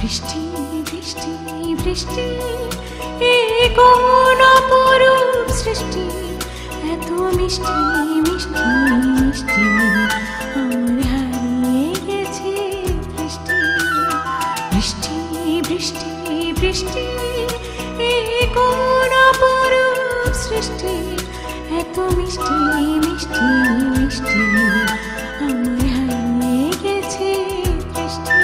বৃষ্টি বৃষ্টি বৃষ্টি এই কোন অপরূপ সৃষ্টি এত মিষ্টি মিষ্টি মিষ্টি আমার হারিয়ে গেছে বৃষ্টি বৃষ্টি বৃষ্টি বৃষ্টি এই কোন অপরূপ সৃষ্টি এত মিষ্টি মিষ্টি মিষ্টি আমার হারিয়ে গেছে বৃষ্টি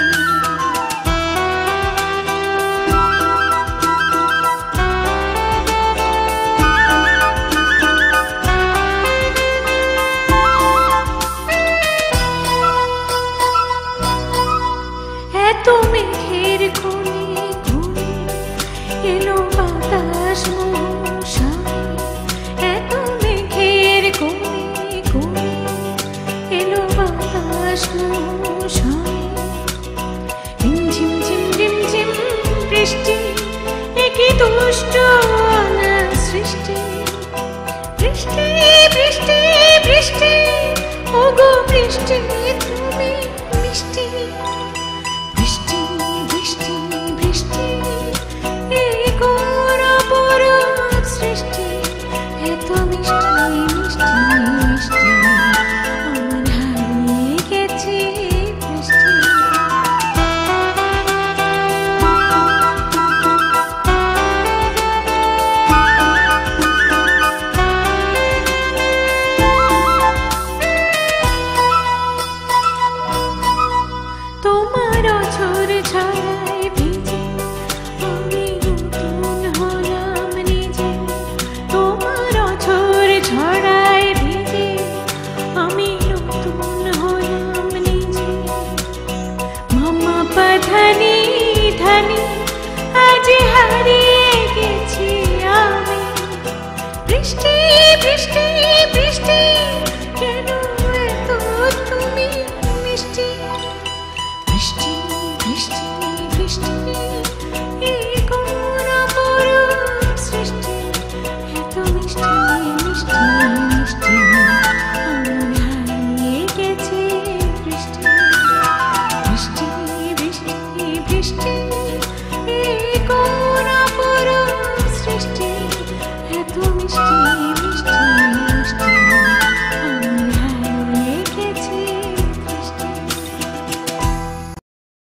এত মেঘের কোণে কোণে এলো বাতাস মশাই এত মেঘের কোণে কোণে এলো বাতাস মশাই রিমঝিম ঝিম রিমঝিম বৃষ্টি একই দুষ্ট সৃষ্টি বৃষ্টি বৃষ্টি বৃষ্টি ওগো বৃষ্টি তুমি মিষ্টি বৃষ্টি বৃষ্টি বৃষ্টি এই কোন অপরূপ সৃষ্টি এত মিষ্টি মিষ্টি মিষ্টি আমার হারিয়ে গেছে বৃষ্টি তোমার অঝোর ছড়ায় ভিজে আমি নতুন হলাম নিজে তোমার অঝোর ছড়ায় ভিজে আমি নতুন হলাম নিজে মামা পাধানি